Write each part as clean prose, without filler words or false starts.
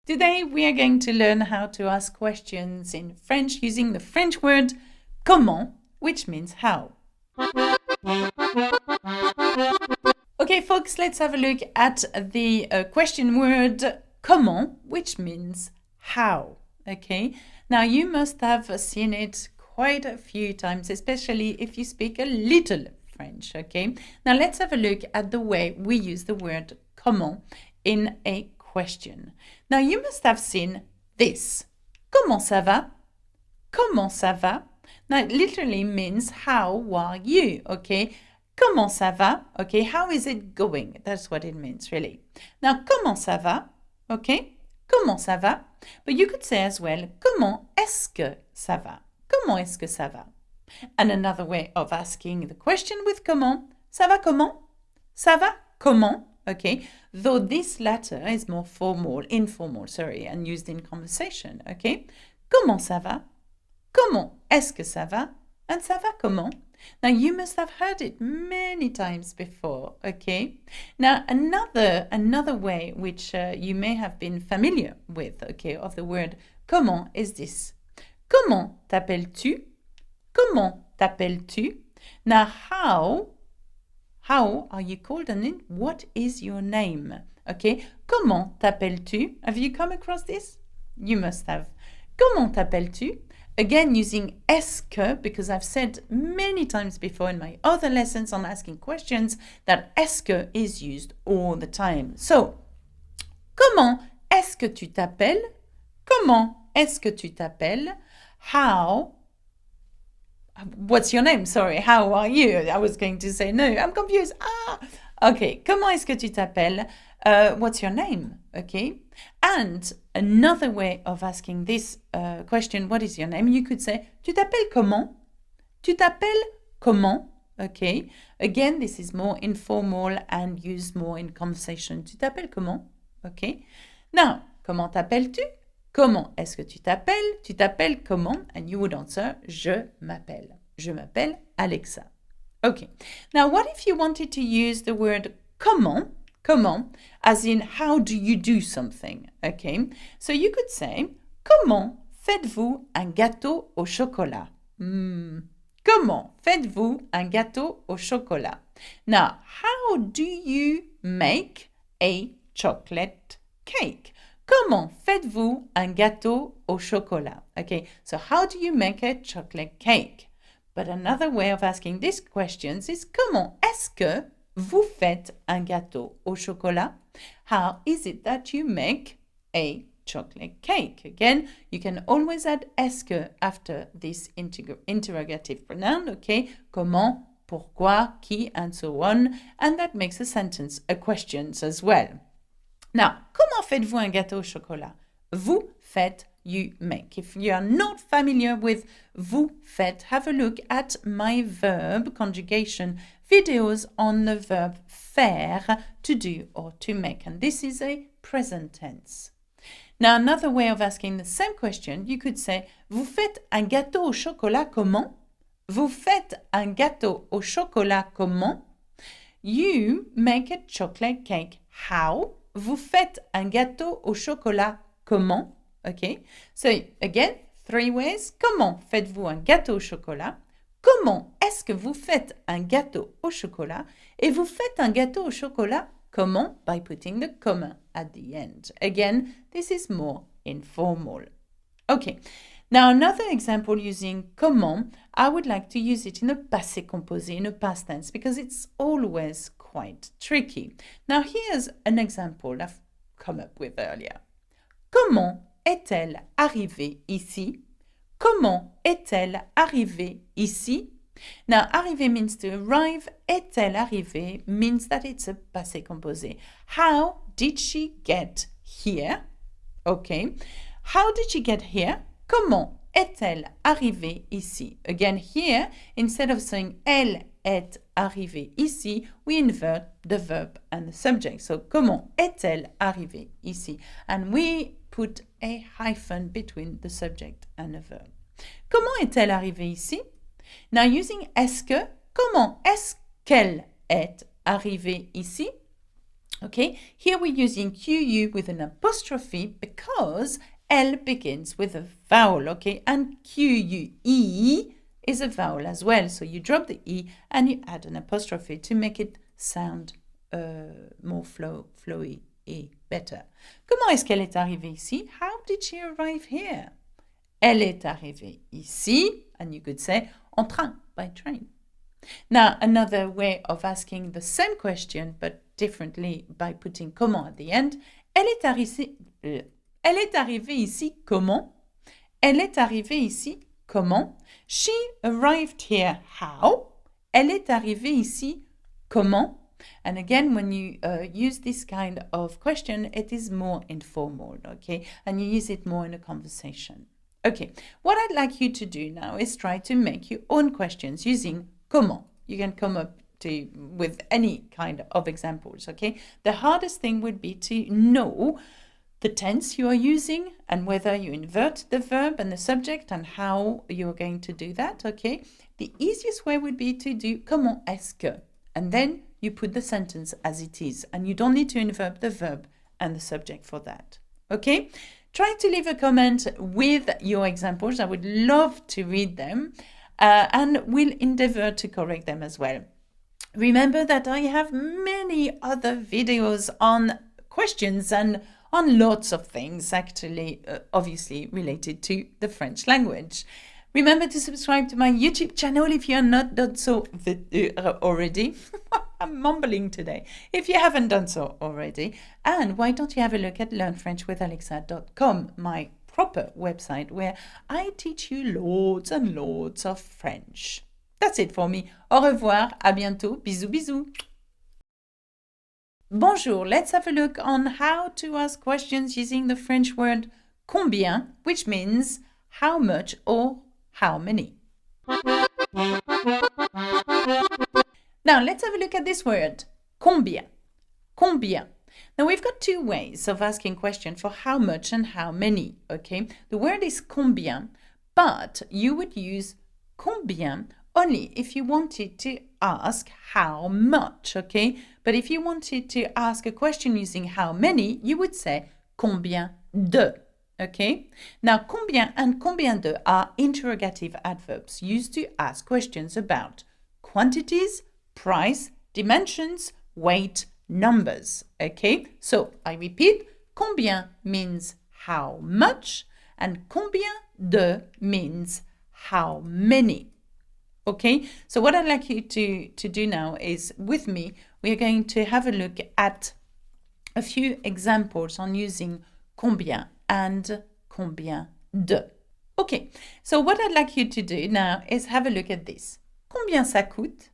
Today we are going to learn how to ask questions in French using the French word comment, which means how. Okay, folks, let's have a look at the question word comment, which means how. Okay, now you must have seen it quite a few times, especially if you speak a little French. Okay, now let's have a look at the way we use the word comment in a question. Now you must have seen this. Comment ça va? Comment ça va? Now it literally means how are you? Okay. Comment ça va? Okay, how is it going? That's what it means, really. Now, comment ça va? Okay, comment ça va? But you could say as well, comment est-ce que ça va? Comment est-ce que ça va? And another way of asking the question with comment, ça va comment? Ça va comment? Okay, though this latter is more informal, and used in conversation. Okay, comment ça va? Comment est-ce que ça va? And ça va comment? Now, you must have heard it many times before, okay? Now, another way which you may have been familiar with, okay, of the word comment is this. Comment t'appelles-tu? Comment t'appelles-tu? Now, how are you called and then what is your name? Okay, comment t'appelles-tu? Have you come across this? You must have. Comment t'appelles-tu? Again, using est-ce que, because I've said many times before in my other lessons on asking questions that est-ce que is used all the time. So, comment est-ce que tu t'appelles? Comment est-ce que tu t'appelles? How? What's your name? Sorry, how are you? I was going to say no, I'm confused. Okay, comment est-ce que tu t'appelles? What's your name? Okay. And another way of asking this question, what is your name? You could say, tu t'appelles comment? Tu t'appelles comment? Okay. Again, this is more informal and used more in conversation. Tu t'appelles comment? Okay. Now, comment t'appelles-tu? Comment est-ce que tu t'appelles? Tu t'appelles comment? And you would answer, je m'appelle. Je m'appelle Alexa. Okay. Now, what if you wanted to use the word comment, as in how do you do something? Okay. So you could say, comment faites-vous un gâteau au chocolat? Comment faites-vous un gâteau au chocolat? Now, how do you make a chocolate cake? Comment faites-vous un gâteau au chocolat? Okay, so how do you make a chocolate cake? But another way of asking these questions is comment est-ce que vous faites un gâteau au chocolat? How is it that you make a chocolate cake? Again, you can always add est-ce que after this interrogative pronoun, okay? Comment, pourquoi, qui, and so on. And that makes a sentence, a question as well. Now, comment faites-vous un gâteau au chocolat? Vous faites, you make. If you are not familiar with vous faites, have a look at my verb conjugation videos on the verb faire, to do or to make. And this is a present tense. Now, another way of asking the same question, you could say, vous faites un gâteau au chocolat comment? Vous faites un gâteau au chocolat comment? You make a chocolate cake. How? Vous faites un gâteau au chocolat comment? Okay, so again, 3 ways. Comment faites-vous un gâteau au chocolat? Comment est-ce que vous faites un gâteau au chocolat? Et vous faites un gâteau au chocolat comment? By putting the comma at the end. Again, this is more informal. Okay, now another example using comment, I would like to use it in a passé composé, in a past tense, because it's always quite tricky. Now here's an example I've come up with earlier. Comment est-elle arrivée ici? Comment est-elle arrivée ici? Now, arriver means to arrive. Est-elle arrivée means that it's a passé composé. How did she get here? Okay. How did she get here? Comment est-elle arrivée ici? Again, here, instead of saying elle est arrivée ici, we invert the verb and the subject. So, comment est-elle arrivée ici? And we put a hyphen between the subject and the verb. Comment est-elle arrivée ici? Now, using est-ce que, comment est-ce qu'elle est arrivée ici? Okay, here we're using QU with an apostrophe because L begins with a vowel, okay, and QUE is a vowel as well. So you drop the E and you add an apostrophe to make it sound more flowy et better. Comment est-ce qu'elle est arrivée ici? How did she arrive here? Elle est arrivée ici, and you could say en train, by train. Now, another way of asking the same question, but differently by putting comment at the end. Elle est arrivée ici comment? Elle est arrivée ici comment? She arrived here how? Elle est arrivée ici comment? And again, when you use this kind of question, it is more informal, okay? And you use it more in a conversation. Okay, what I'd like you to do now is try to make your own questions using comment. You can come up with any kind of examples, okay? The hardest thing would be to know the tense you are using and whether you invert the verb and the subject and how you're going to do that, okay? The easiest way would be to do comment est-ce que, and then you put the sentence as it is, and you don't need to invert the verb and the subject for that, okay? Try to leave a comment with your examples. I would love to read them, and we'll endeavor to correct them as well. Remember that I have many other videos on questions and on lots of things, actually, obviously related to the French language. Remember to subscribe to my YouTube channel if you are not done so already. I'm mumbling today. If you haven't done so already. And why don't you have a look at learnfrenchwithalexa.com, my proper website where I teach you loads and loads of French. That's it for me. Au revoir, à bientôt, bisous bisous. Bonjour, let's have a look on how to ask questions using the French word combien, which means how much or how many. Now let's have a look at this word, combien. Combien. Now we've got two ways of asking question for how much and how many, okay? The word is combien, but you would use combien only if you wanted to ask how much, okay? But if you wanted to ask a question using how many, you would say combien de, okay? Now combien and combien de are interrogative adverbs used to ask questions about quantities, price, dimensions, weight, numbers, okay? So I repeat, combien means how much and combien de means how many. Okay, so what I'd like you to do now is, with me, we're going to have a look at a few examples on using combien and combien de. Okay, so what I'd like you to do now is have a look at this. Combien ça coûte?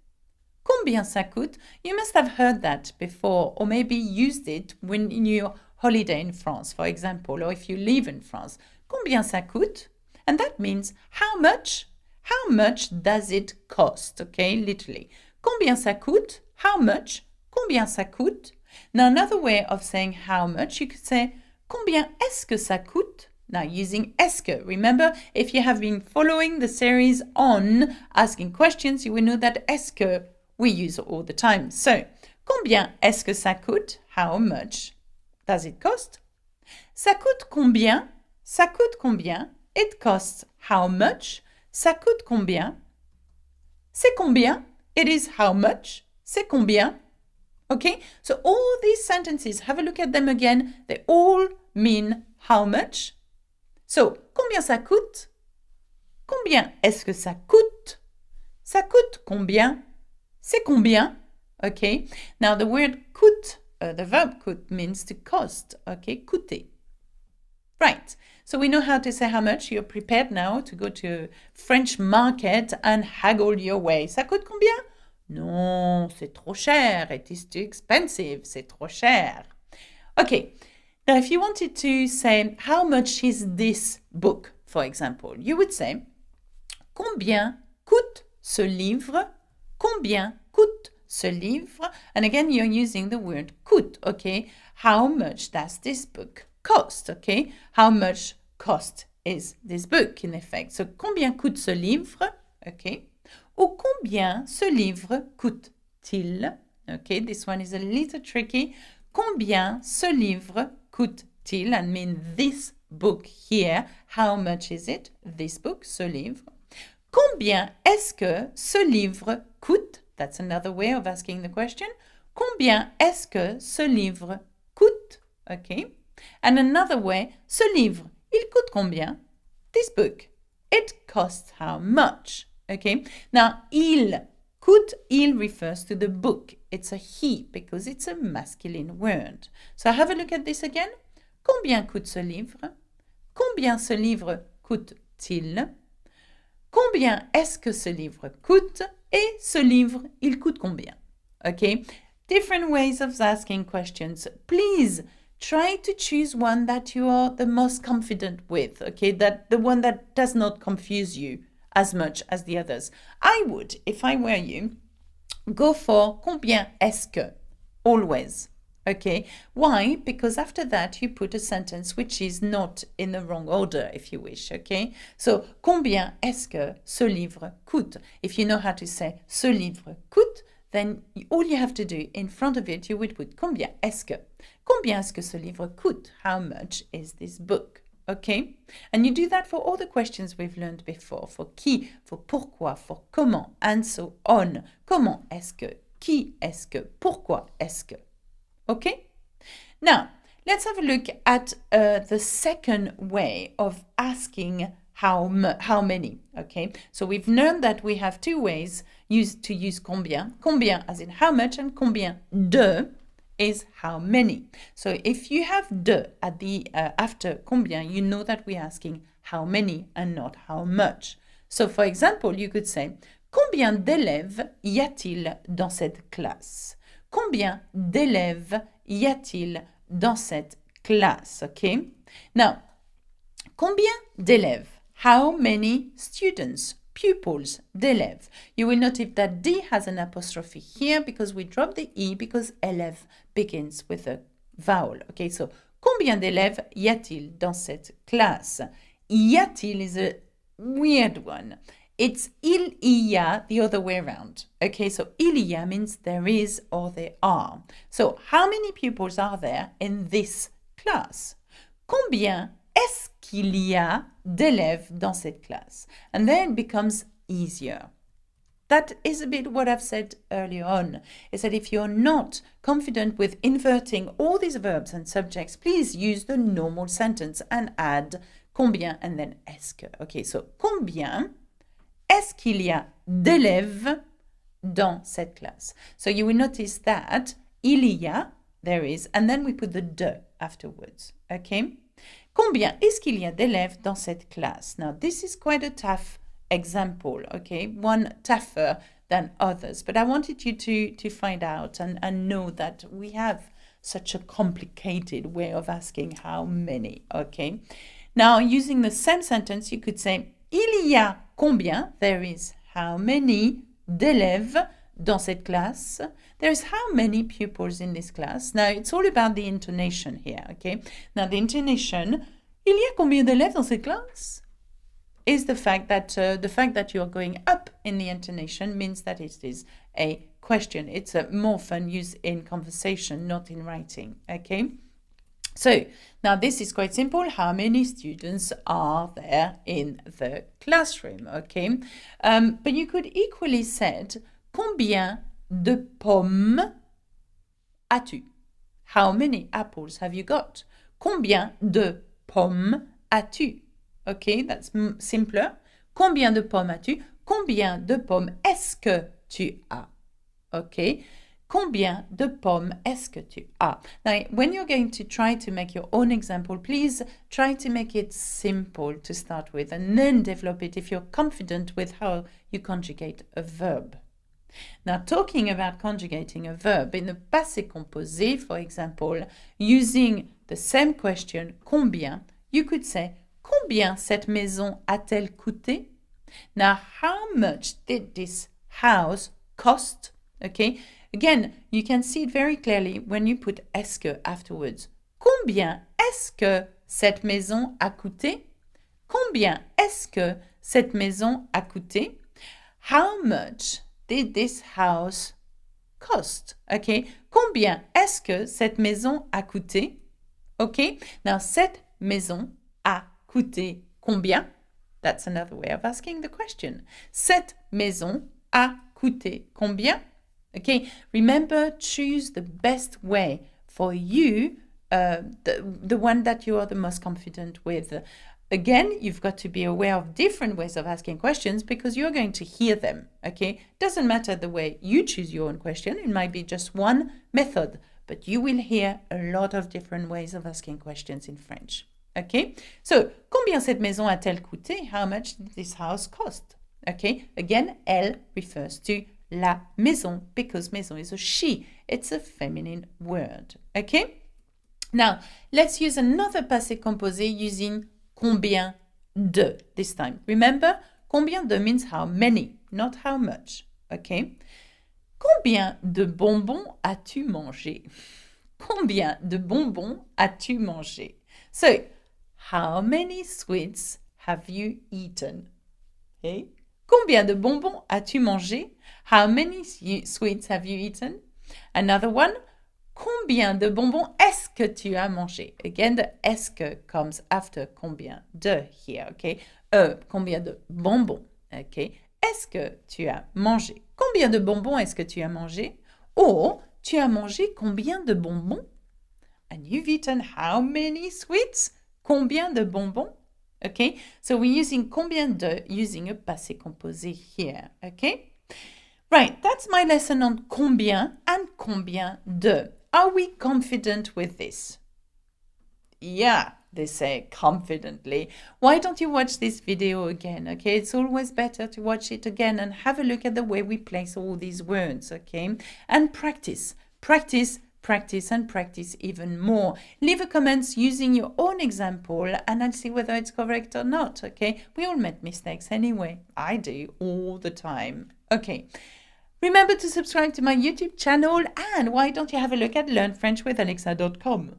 Combien ça coûte? You must have heard that before, or maybe used it when in your holiday in France, for example, or if you live in France. Combien ça coûte? And that means how much? How much does it cost? Okay, literally. Combien ça coûte? How much? Combien ça coûte? Now, another way of saying how much, you could say combien est-ce que ça coûte? Now, using est-ce que. Remember, if you have been following the series on asking questions, you will know that est-ce que we use all the time. So, combien est-ce que ça coûte? How much does it cost? Ça coûte combien? Ça coûte combien? It costs how much? Ça coûte combien? C'est combien? It is how much? C'est combien? Okay, so all these sentences, have a look at them again. They all mean how much. So, combien ça coûte? Combien est-ce que ça coûte? Ça coûte combien? C'est combien? Okay, now the word coûte, the verb coûte means to cost. Okay, coûter. Right, so we know how to say how much. You're prepared now to go to a French market and haggle your way. Ça coûte combien? Non, c'est trop cher. It is too expensive. C'est trop cher. Okay, now if you wanted to say how much is this book, for example, you would say combien coûte ce livre? Combien coûte ce livre? And again, you're using the word coûte, okay? How much does this book cost, okay? How much cost is this book, in effect? So, combien coûte ce livre, okay? Ou combien ce livre coûte-t-il? Okay, this one is a little tricky. combien ce livre coûte-t-il? I mean this book here. How much is it? This book, ce livre. Combien est-ce que ce livre coûte? That's another way of asking the question. Combien est-ce que ce livre coûte? Okay. And another way, ce livre, il coûte combien? This book, it costs how much? Okay. Now, il coûte, il refers to the book. It's a he because it's a masculine word. So have a look at this again. Combien coûte ce livre? Combien ce livre coûte-t-il? Combien est-ce que ce livre coûte? Et ce livre, il coûte combien? Okay? Different ways of asking questions. Please try to choose one that you are the most confident with, okay? That the one that does not confuse you as much as the others. I would, if I were you, go for combien est-ce que? Always. Okay, why? Because after that you put a sentence which is not in the wrong order, if you wish. Okay, so combien est-ce que ce livre coûte? If you know how to say ce livre coûte, then all you have to do in front of it, you would put combien est-ce que? Combien est-ce que ce livre coûte? How much is this book? Okay, and you do that for all the questions we've learned before, for qui, for pourquoi, for comment, and so on. Comment est-ce que? Qui est-ce que? Pourquoi est-ce que? Okay, now let's have a look at the second way of asking how many. Okay, so we've learned that we have two ways to use combien. Combien as in how much, and combien de is how many. So if you have de at the after combien, you know that we're asking how many and not how much. So for example, you could say combien d'élèves y a-t-il dans cette classe? Combien d'élèves y a-t-il dans cette classe? Okay. Now, combien d'élèves? How many students? Pupils, d'élèves. You will notice that D has an apostrophe here because we drop the E because élève begins with a vowel. Okay, so combien d'élèves y a-t-il dans cette classe? Y a-t-il is a weird one. It's il y a the other way around. Okay, so il y a means there is or there are. So how many pupils are there in this class? Combien est-ce qu'il y a d'élèves dans cette classe? And then it becomes easier. That is a bit what I've said earlier on, is that if you're not confident with inverting all these verbs and subjects, please use the normal sentence and add combien and then est-ce que. Okay, so combien est-ce qu'il y a d'élèves dans cette classe? So you will notice that il y a, there is, and then we put the de afterwards. Okay? Combien est-ce qu'il y a d'élèves dans cette classe? Now, this is quite a tough example, okay? One tougher than others. But I wanted you to find out and know that we have such a complicated way of asking how many, okay? Now, using the same sentence, you could say, il y a combien, there is how many d'élèves dans cette classe. There's how many pupils in this class. Now, it's all about the intonation here, okay? Now, the intonation, il y a combien d'élèves dans cette classe? Is the fact that you're going up in the intonation means that it is a question. It's more fun used in conversation, not in writing, okay? So, now this is quite simple. How many students are there in the classroom, okay? But you could equally said, combien de pommes as-tu? How many apples have you got? Combien de pommes as-tu? Okay, that's simpler. Combien de pommes as-tu? Combien de pommes est-ce que tu as? Okay. Combien de pommes est-ce que tu as? Now, when you're going to try to make your own example, please try to make it simple to start with and then develop it if you're confident with how you conjugate a verb. Now, talking about conjugating a verb in the passé composé, for example, using the same question, combien, you could say, combien cette maison a-t-elle coûté? Now, how much did this house cost? Okay, again, you can see it very clearly when you put est-ce que afterwards. Combien est-ce que cette maison a coûté? Combien est-ce que cette maison a coûté? How much did this house cost? Okay, Combien est-ce que cette maison a coûté? Okay, now cette maison a coûté combien? That's another way of asking the question. Cette maison a coûté combien? Okay, remember, choose the best way for you, the one that you are the most confident with. Again, you've got to be aware of different ways of asking questions because you're going to hear them, okay? Doesn't matter the way you choose your own question. It might be just one method, but you will hear a lot of different ways of asking questions in French, okay? So, combien cette maison a-t-elle coûté? How much did this house cost? Okay, again, elle refers to la maison because maison is a she. It's a feminine word, okay? Now, let's use another passé composé using combien de this time. Remember, combien de means how many, not how much, okay? Combien de bonbons as-tu mangé? Combien de bonbons as-tu mangé? So, how many sweets have you eaten? Okay? Combien de bonbons as-tu mangé? How many sweets have you eaten? Another one. Combien de bonbons est-ce que tu as mangé? Again, the est-ce que comes after combien de here, okay? Combien de bonbons, okay? Est-ce que tu as mangé? Combien de bonbons est-ce que tu as mangé? Or, tu as mangé combien de bonbons? And you've eaten how many sweets? Combien de bonbons? Okay, so we're using combien de using a passé composé here, okay? Right, that's my lesson on combien and combien de. Are we confident with this? Yeah, they say confidently. Why don't you watch this video again, okay? It's always better to watch it again and have a look at the way we place all these words, okay? And practice, practice, practice and practice even more. Leave a comment using your own example and I'll see whether it's correct or not, okay? We all make mistakes anyway. I do all the time. Okay. Remember to subscribe to my YouTube channel and why don't you have a look at learnfrenchwithalexa.com.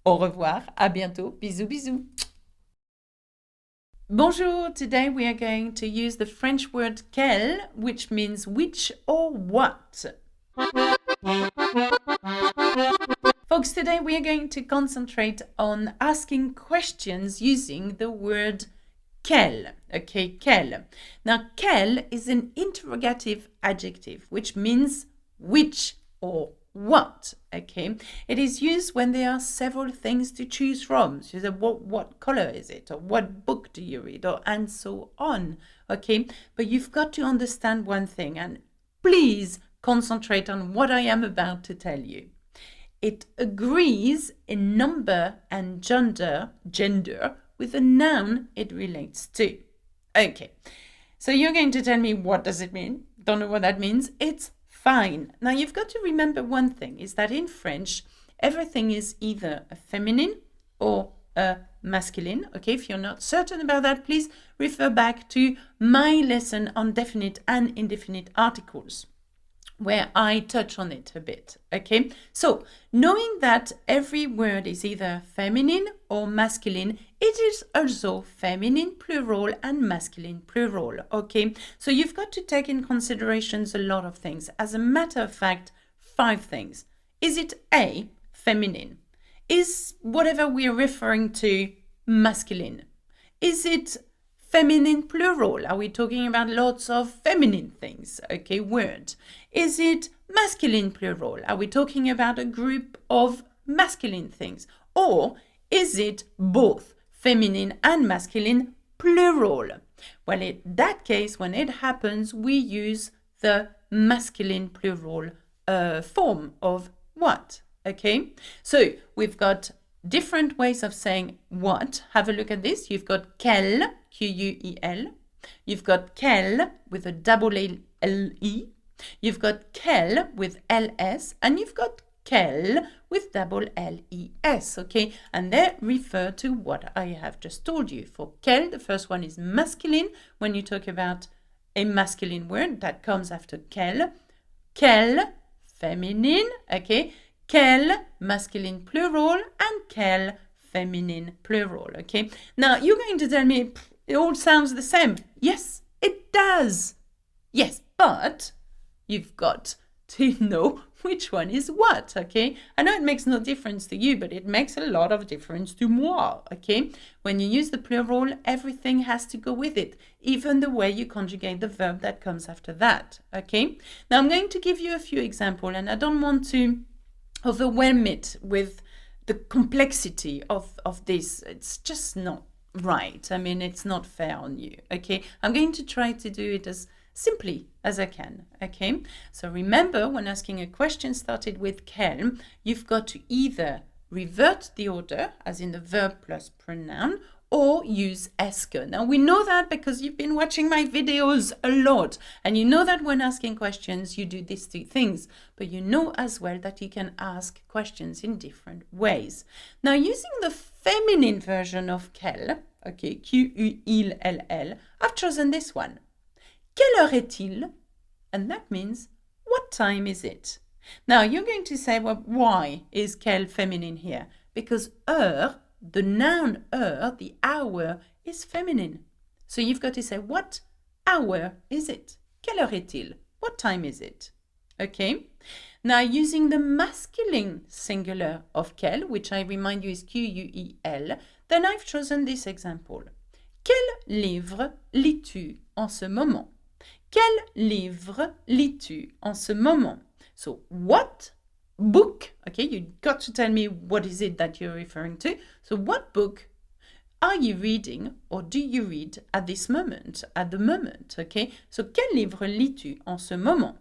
Au revoir, à bientôt, bisous bisous. Bonjour, today we are going to use the French word quel, which means which or what. Folks, today we are going to concentrate on asking questions using the word quel. Okay, quel. Now, quel is an interrogative adjective, which means which or what. Okay, it is used when there are several things to choose from. So, what color is it, or what book do you read, or and so on. Okay, but you've got to understand one thing, and please concentrate on what I am about to tell you. It agrees in number and gender with the noun it relates to. Okay, so you're going to tell me what does it mean? Don't know what that means. It's fine. Now you've got to remember one thing is that in French, everything is either a feminine or a masculine. Okay, if you're not certain about that, please refer back to my lesson on definite and indefinite articles, where I touch on it a bit, okay? So, knowing that every word is either feminine or masculine, it is also feminine plural and masculine plural, okay? So you've got to take in consideration a lot of things. As a matter of fact, 5 things. Is it A, feminine? Is whatever we're referring to masculine? Is it feminine plural? Are we talking about lots of feminine things? Okay, words. Is it masculine plural? Are we talking about a group of masculine things? Or is it both feminine and masculine plural? Well, in that case, when it happens, we use the masculine plural form of what? Okay, so we've got different ways of saying what. Have a look at this. You've got quel, Q-U-E-L. You've got quel with a double L-E. You've got quel with L-S. And you've got quel with double L-E-S. Okay, and they refer to what I have just told you. For quel, the first one is masculine. When you talk about a masculine word, that comes after quel. Quel, feminine. Okay, quel, masculine plural, and quel, feminine plural, okay? Now, you're going to tell me it all sounds the same. Yes, it does. Yes, but you've got to know which one is what, okay? I know it makes no difference to you, but it makes a lot of difference to moi, okay? When you use the plural, everything has to go with it, even the way you conjugate the verb that comes after that, okay? Now, I'm going to give you a few examples, and I don't want to overwhelm it with the complexity of this. It's just not right. I mean, it's not fair on you, okay? I'm going to try to do it as simply as I can, okay? So remember, when asking a question started with quel, you've got to either revert the order, as in the verb plus pronoun, or use est-ce que. Now, we know that because you've been watching my videos a lot, and you know that when asking questions, you do these two things, but you know as well that you can ask questions in different ways. Now, using the feminine version of quel, okay, Q-U-I-L-L, I've chosen this one. Quelle heure est-il? And that means, what time is it? Now, you're going to say, well, why is quel feminine here? Because heure, the noun heure, the hour, is feminine. So you've got to say, what hour is it? Quelle heure est-il? What time is it? Okay. Now, using the masculine singular of quel, which I remind you is Q-U-E-L, then I've chosen this example. Quel livre lis-tu en ce moment? Quel livre lis-tu en ce moment? So, what book, okay, you got to tell me what is it that you're referring to. So, what book are you reading or do you read at this moment, at the moment, okay? So, quel livre lis-tu en ce moment?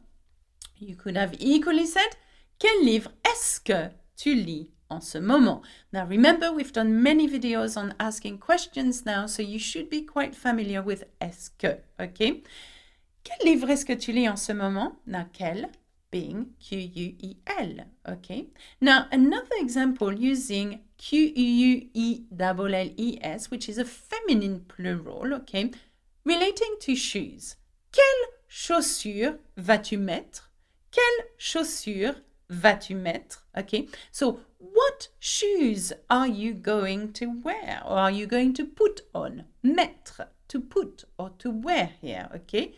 You could have equally said, quel livre est-ce que tu lis en ce moment? Now, remember, we've done many videos on asking questions now, so you should be quite familiar with est-ce que, okay? Quel livre est-ce que tu lis en ce moment? Now, quel being Q-U-E-L, okay? Now, another example using Q-U-E-L-L-E-S, which is a feminine plural, okay? Relating to shoes. Quelles chaussures vas-tu mettre? Quelles chaussures vas-tu mettre? Okay, so what shoes are you going to wear or are you going to put on? Mettre, to put or to wear here, okay?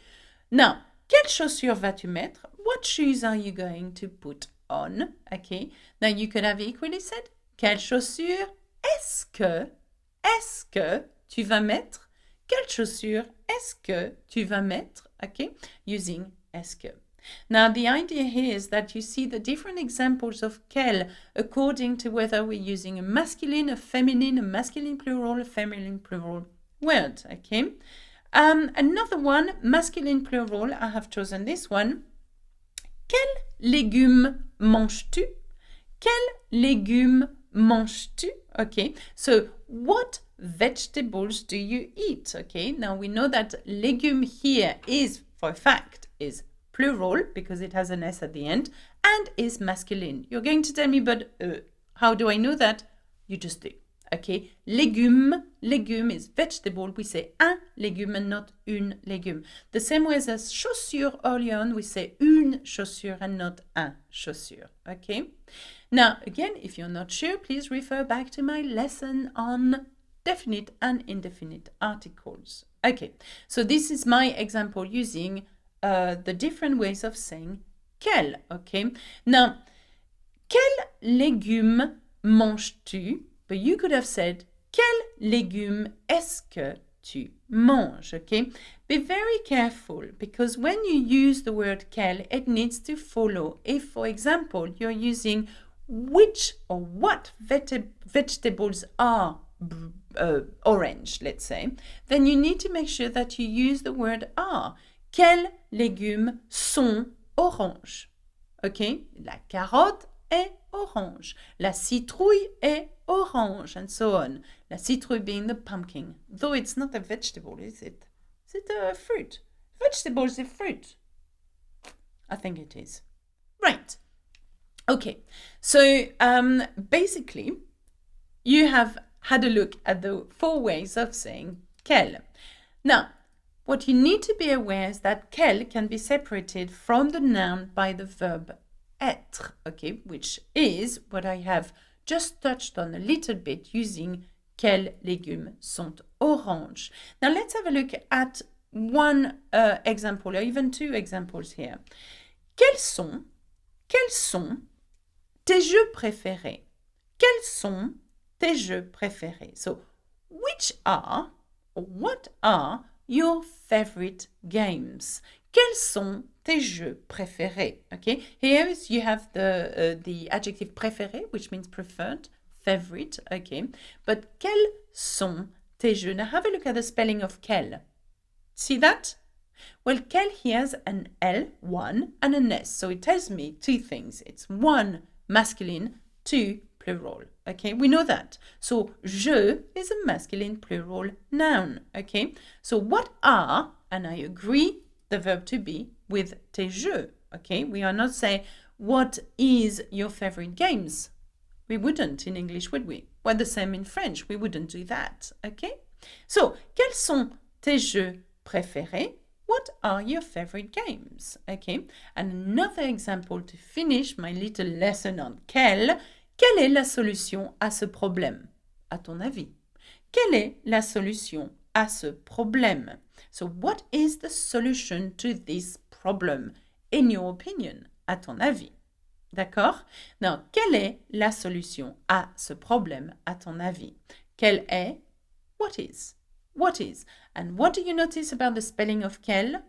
Now, quelles chaussures vas-tu mettre? What shoes are you going to put on? Okay, now you could have equally said, quelles chaussures est-ce que tu vas mettre? Quelles chaussures est-ce que tu vas mettre? Okay, using est-ce que. Now, the idea here is that you see the different examples of quel according to whether we're using a masculine, a masculine plural, a feminine plural word, okay? Another one, masculine plural, I have chosen this one. Quels légumes manges-tu? Quels légumes manges-tu? Okay, so what vegetables do you eat? Okay, now we know that légume here is, for a fact, is plural because it has an S at the end and is masculine. You're going to tell me, but how do I know that? You just do. Okay, légume is vegetable. We say un légume and not une légume. The same way as chaussure earlier on, we say une chaussure and not un chaussure. Okay, now again, if you're not sure, please refer back to my lesson on definite and indefinite articles. Okay, so this is my example using the different ways of saying quel. Okay, now quel légume manges-tu? But you could have said, quel légume est-ce que tu manges? Okay, be very careful because when you use the word quel, it needs to follow. If, for example, you're using which or what vegetables are orange, let's say, then you need to make sure that you use the word are. Quels légumes sont oranges? Okay, la carotte est orange. La citrouille est orange, and so on. La citrouille being the pumpkin, though it's not a vegetable, is it? Is it a fruit? Vegetable is a fruit. I think it is. Right. Okay, so basically, you have had a look at the 4 ways of saying quel. Now, what you need to be aware is that quel can be separated from the noun by the verb être, okay, which is what I have just touched on a little bit using quels légumes sont oranges. Now let's have a look at one example or even 2 examples here. Quels sont quels sont tes jeux préférés? Quels sont tes jeux préférés? So, which are, or what are your favorite games? Quels sont tes jeux préférés? Okay, here you have the adjective préféré, which means preferred, favorite, okay, but quels sont tes jeux? Now have a look at the spelling of quel. See that? Well, quel here has an L, one, and an S, so it tells me two things. It's one, masculine, two, plural, okay? We know that. So, je is a masculine plural noun, okay? So, what are, and I agree, the verb to be with tes jeux, okay? We are not saying, what is your favorite games? We wouldn't in English, would we? Well, the same in French, we wouldn't do that, okay? So, quels sont tes jeux préférés? What are your favorite games? Okay, and another example to finish my little lesson on quelle. Quelle est la solution à ce problème? À ton avis? Quelle est la solution à ce problème? So what is the solution to this problem? In your opinion, à ton avis? D'accord? Now, quelle est la solution à ce problème à ton avis? Quelle est? What is? What is? And what do you notice about the spelling of quel?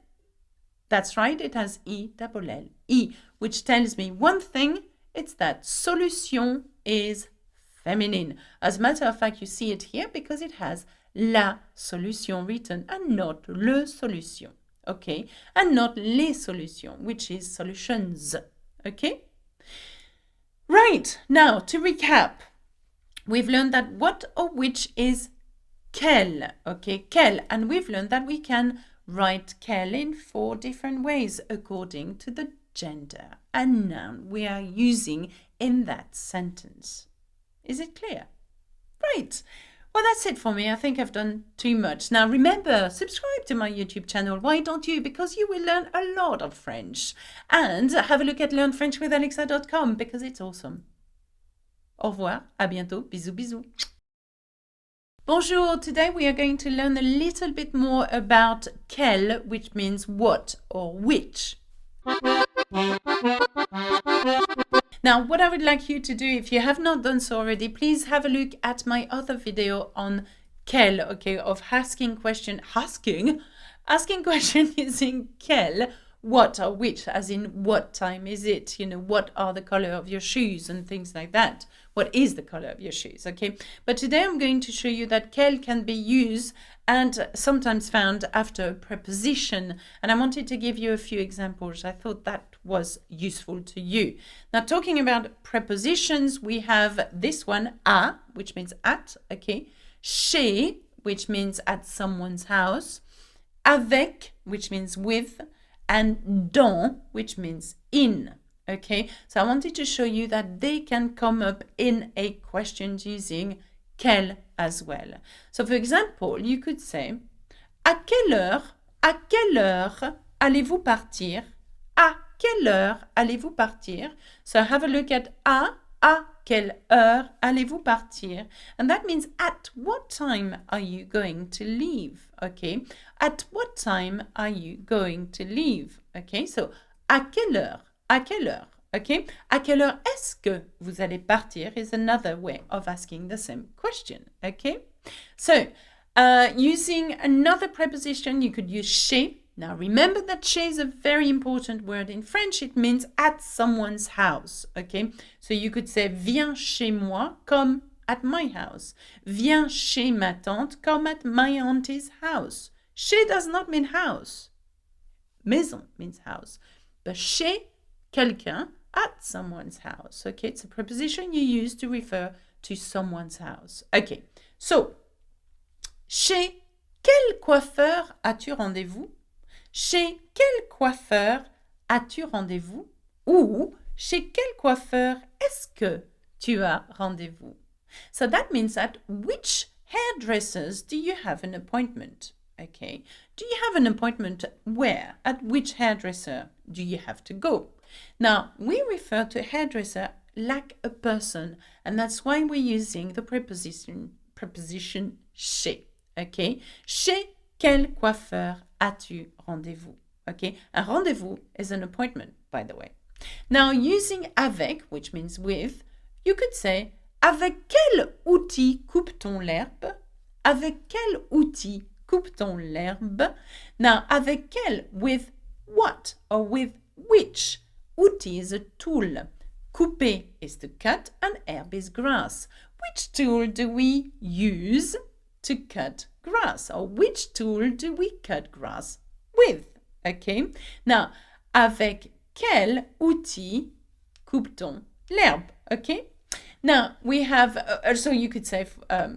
That's right, it has E-double-L, E, which tells me one thing, it's that solution is feminine. As a matter of fact, you see it here because it has la solution written and not le solution, okay? And not les solutions, which is solutions, okay? Right, now to recap, we've learned that what or which is quel, okay, quel, and we've learned that we can write quel in 4 different ways according to the gender and noun we are using in that sentence. Is it clear? Right. Well, that's it for me. I think I've done too much. Now, remember, subscribe to my YouTube channel. Why don't you? Because you will learn a lot of French. And have a look at learnfrenchwithalexa.com because it's awesome. Au revoir. À bientôt. Bisous, bisous. Bonjour, today we are going to learn a little bit more about quel, which means what or which. Now, what I would like you to do, if you have not done so already, please have a look at my other video on quel, okay, of asking question using quel, what or which, as in what time is it, you know, what are the color of your shoes and things like that. What is the color of your shoes, okay? But today I'm going to show you that quel can be used and sometimes found after a preposition. And I wanted to give you a few examples. I thought that was useful to you. Now, talking about prepositions, we have this one, à, which means at, okay? Chez, which means at someone's house. Avec, which means with. And dans, which means in. Okay, so I wanted to show you that they can come up in a question using quel as well. So for example, you could say, à quelle heure allez-vous partir? À quelle heure allez-vous partir? So have a look at à quelle heure allez-vous partir? And that means at what time are you going to leave? Okay, at what time are you going to leave? Okay, so à quelle heure? À quelle heure? Okay, à quelle heure est-ce que vous allez partir is another way of asking the same question. Okay, so using another preposition, you could use chez. Now remember that chez is a very important word in French. It means at someone's house. Okay, so you could say viens chez moi comme at my house. Viens chez ma tante comme at my auntie's house. Chez does not mean house. Maison means house. But chez quelqu'un, at someone's house. Okay, it's a preposition you use to refer to someone's house. Okay, so, chez quel coiffeur as-tu rendez-vous? Chez quel coiffeur as-tu rendez-vous? Ou chez quel coiffeur est-ce que tu as rendez-vous? So that means that which hairdressers do you have an appointment? Okay, do you have an appointment where? At which hairdresser do you have to go? Now, we refer to hairdresser like a person, and that's why we're using the preposition chez. Okay, chez quel coiffeur as-tu rendez-vous? Okay, a rendezvous is an appointment, by the way. Now, using avec, which means with, you could say avec quel outil coupe-t-on l'herbe? Avec quel outil coupe-t-on l'herbe? Now, avec quel, with what or with which? Outil is a tool. Couper is to cut and herbe is grass. Which tool do we use to cut grass? Or which tool do we cut grass with? Okay. Now, avec quel outil coupe-t-on l'herbe? Okay. Now, we have, also you could say,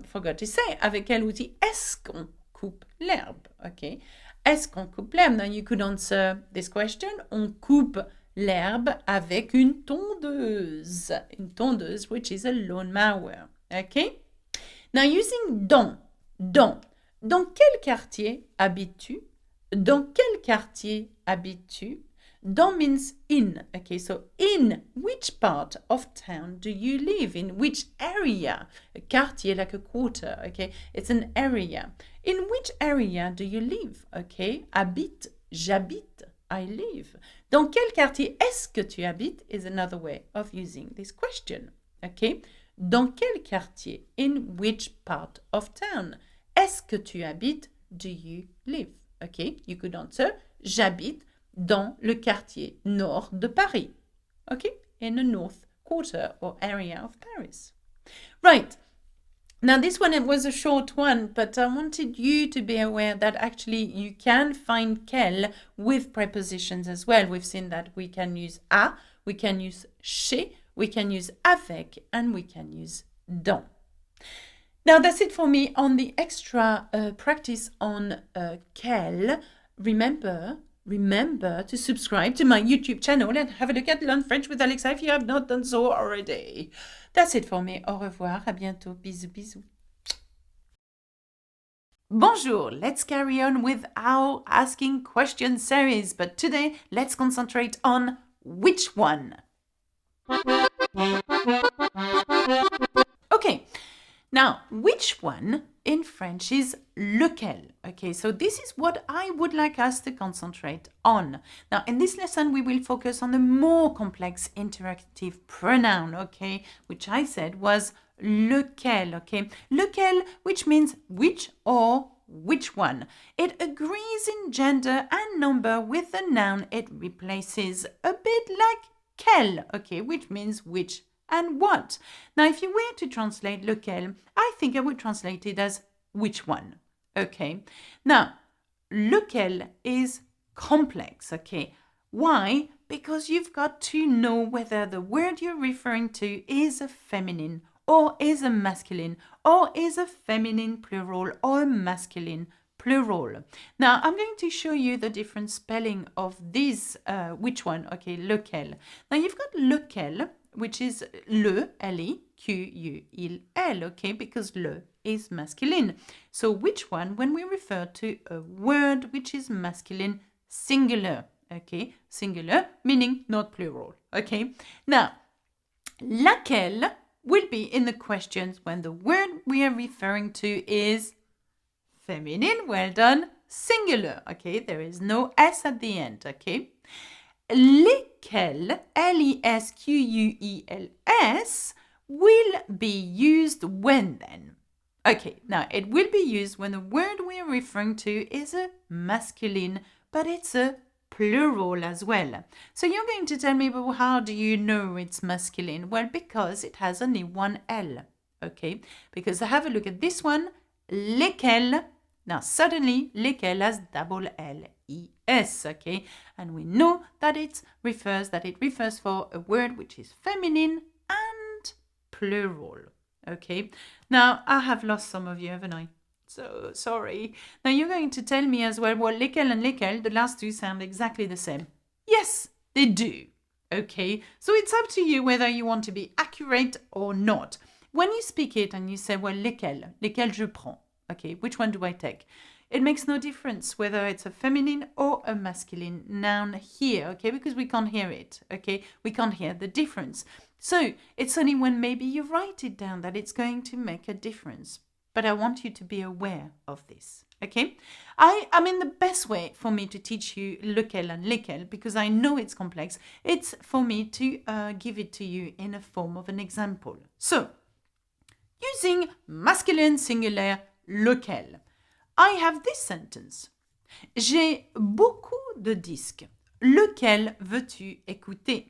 forgot to say, avec quel outil est-ce qu'on coupe l'herbe? Okay. Est-ce qu'on coupe l'herbe? Now, you could answer this question. On coupe l'herbe avec une tondeuse. Une tondeuse, which is a lawnmower. Okay. Now, using dans. Dans quel quartier habites-tu? Dans quel quartier habites-tu? Dans means in. Okay, so in which part of town do you live? In which area? A quartier, like a quarter. Okay, it's an area. In which area do you live? Okay, habite, j'habite, I live. Dans quel quartier est-ce que tu habites is another way of using this question. Okay, dans quel quartier? In which part of town? Est-ce que tu habites? Do you live? Okay, you could answer j'habite dans le quartier nord de Paris. Okay, in the north quarter or area of Paris. Right. Now this one, it was a short one, but I wanted you to be aware that actually you can find quel with prepositions as well. We've seen that we can use à, we can use chez, we can use avec, and we can use dans. Now that's it for me on the extra practice on quel. Remember to subscribe to my YouTube channel and have a look at Learn French with Alexa if you have not done so already. That's it for me. Au revoir. À bientôt. Bisous, bisous. Bonjour. Let's carry on with our Asking Questions series. But today, let's concentrate on which one. Okay. Now, which one in French is lequel? Okay, so this is what I would like us to concentrate on. Now, in this lesson, we will focus on the more complex interactive pronoun, okay, which I said was lequel, okay. Lequel, which means which or which one. It agrees in gender and number with the noun it replaces, a bit like quel, okay, which means which and what. Now, if you were to translate lequel, I think I would translate it as which one. Okay. Now, lequel is complex. Okay. Why? Because you've got to know whether the word you're referring to is a feminine or is a masculine or is a feminine plural or a masculine plural. Now, I'm going to show you the different spelling of this, which one? Okay, lequel. Now, you've got lequel, which is le, L-E, Q-U-I-L, okay, because le is masculine. So which one when we refer to a word which is masculine singular, okay, singular meaning not plural, okay. Now, laquelle will be in the questions when the word we are referring to is feminine, well done, singular, okay, there is no S at the end, okay. Lesquels, L-E-S-Q-U-E-L-S, will be used when then? Okay, now it will be used when the word we are referring to is a masculine, but it's a plural as well. So you're going to tell me, but how do you know it's masculine? Well, because it has only one L, okay? Because have a look at this one, lesquels. Now, suddenly, lesquels has double L-E-S, okay? And we know that it refers for a word which is feminine and plural, okay? Now, I have lost some of you, haven't I? So sorry. Now, you're going to tell me as well, well, lesquels and lesquels, the last two sound exactly the same. Yes, they do, okay? So it's up to you whether you want to be accurate or not. When you speak it and you say, well, lesquels je prends, okay, which one do I take? It makes no difference whether it's a feminine or a masculine noun here, okay, because we can't hear it, okay? We can't hear the difference. So it's only when maybe you write it down that it's going to make a difference. But I want you to be aware of this, Okay, I mean, the best way for me to teach you lequel and lesquels, because I know it's complex, it's for me to give it to you in a form of an example. So, using masculine singular lequel, I have this sentence. J'ai beaucoup de disques. Lequel veux-tu écouter?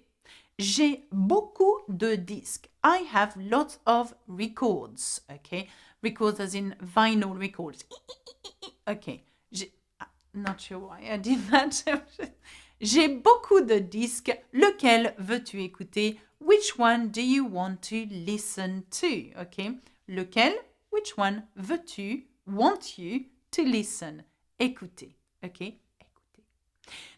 J'ai beaucoup de disques. I have lots of records. Okay, records as in vinyl records. Okay, not sure why I did that. J'ai beaucoup de disques. Lequel veux-tu écouter? Which one do you want to listen to? Okay, lequel, which one veux-tu, want you to listen? Écouter. Okay, écouter.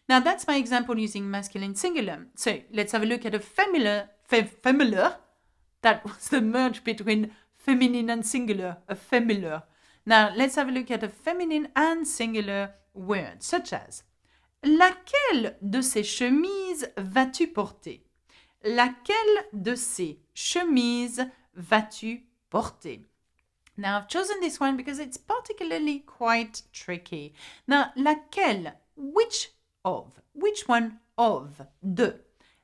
Now that's my example using masculine singular. So let's have a look at a familiar. That was the merge between feminine and singular, a familiar. Now let's have a look at a feminine and singular word, such as laquelle de ces chemises vas-tu porter? Laquelle de ces chemises vas-tu porter? Now, I've chosen this one because it's particularly quite tricky. Now, laquelle, which of, which one of, de,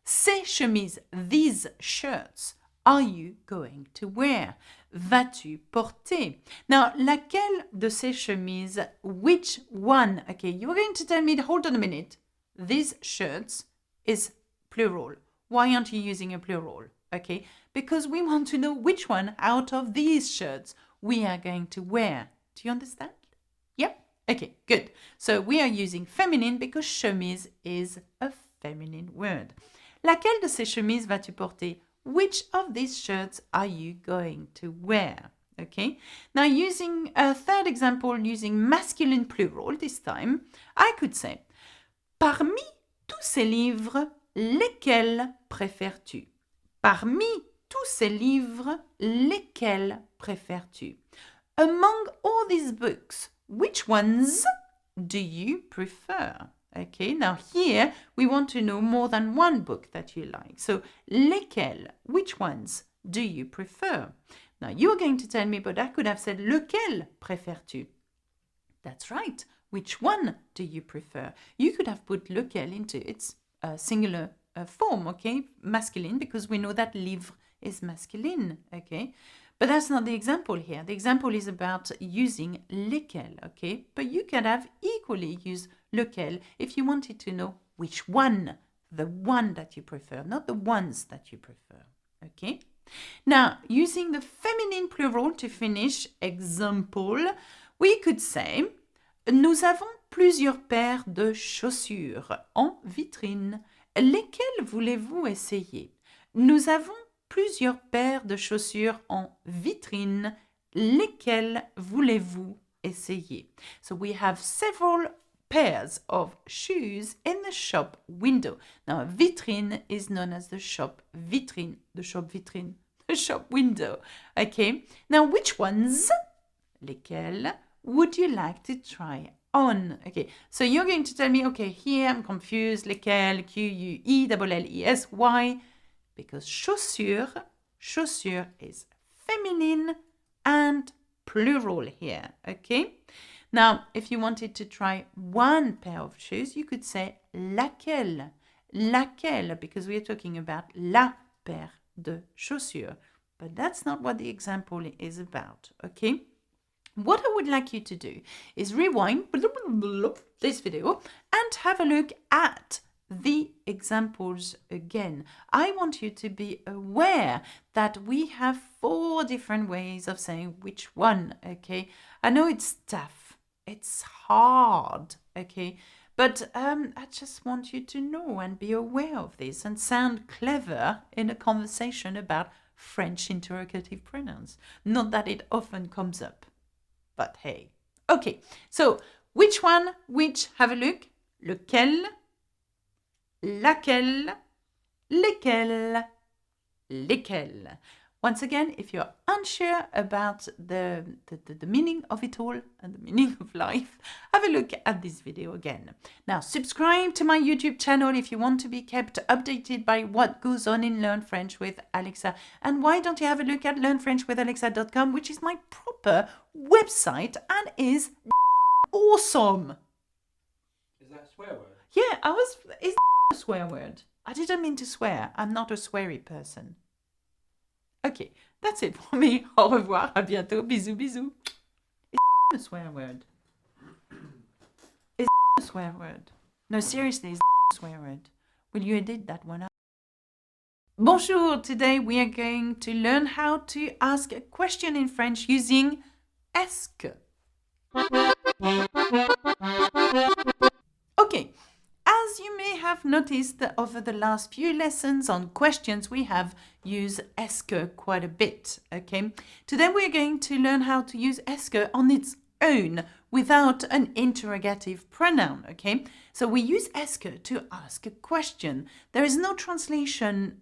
ces chemises, these shirts, are you going to wear? Vas-tu porter? Now, laquelle de ces chemises, which one? Okay, you're going to tell me, hold on a minute, these shirts is plural. Why aren't you using a plural? Okay, because we want to know which one out of these shirts we are going to wear. Do you understand? Yep. Okay, good. So we are using feminine because chemise is a feminine word. Laquelle de ces chemises vas-tu porter? Which of these shirts are you going to wear? Okay. Now using a third example, using masculine plural this time, I could say, parmi tous ces livres, lesquels préfères-tu? Parmi tous ces livres, lesquels préfères-tu? Among all these books, which ones do you prefer? Okay, now here we want to know more than one book that you like. So, lesquels, which ones do you prefer? Now you're going to tell me, but I could have said, lequel préfères-tu? That's right. Which one do you prefer? You could have put lequel into its singular form, okay? Masculine, because we know that livre is masculine, okay? But that's not the example here. The example is about using lesquels, okay? But you could have equally used lequel if you wanted to know which one, the one that you prefer, not the ones that you prefer, okay? Now, using the feminine plural to finish, example, we could say, nous avons plusieurs paires de chaussures en vitrine. Lesquelles voulez-vous essayer? Nous avons plusieurs paires de chaussures en vitrine. Lesquelles voulez-vous essayer? So we have several pairs of shoes in the shop window. Now, a vitrine is known as the shop vitrine, the shop vitrine, the shop window. Okay, now which ones, lesquelles, would you like to try on? Okay, so you're going to tell me, okay, here I'm confused, lesquelles, Q-U-E-L-L-E-S, why? Because chaussure is feminine and plural here, okay? Now, if you wanted to try one pair of shoes, you could say laquelle, because we are talking about la paire de chaussures. But that's not what the example is about, okay? What I would like you to do is rewind this video and have a look at the examples again. I want you to be aware that we have 4 different ways of saying which one, okay? I know it's tough, it's hard, okay? But I just want you to know and be aware of this and sound clever in a conversation about French interrogative pronouns. Not that it often comes up, but hey. Okay, so which one, which, have a look, lequel, laquelle, lesquels, lesquels. Once again, if you're unsure about the meaning of it all and the meaning of life, have a look at this video again. Now, subscribe to my YouTube channel if you want to be kept updated by what goes on in Learn French with Alexa. And why don't you have a look at learnfrenchwithalexa.com, which is my proper website and is awesome. Is that a swear word? Yeah, is a swear word? I didn't mean to swear. I'm not a sweary person. Okay, that's it for me. Au revoir, à bientôt. Bisous, bisous. Is a swear word? Is a swear word? No, seriously, is a swear word? Will you edit that one out? Bonjour, today we are going to learn how to ask a question in French using est-ce que. Okay, as you may have noticed that over the last few lessons on questions, we have used est-ce que quite a bit, okay? Today we're going to learn how to use est-ce que on its own without an interrogative pronoun, okay? So we use est-ce que to ask a question. There is no translation,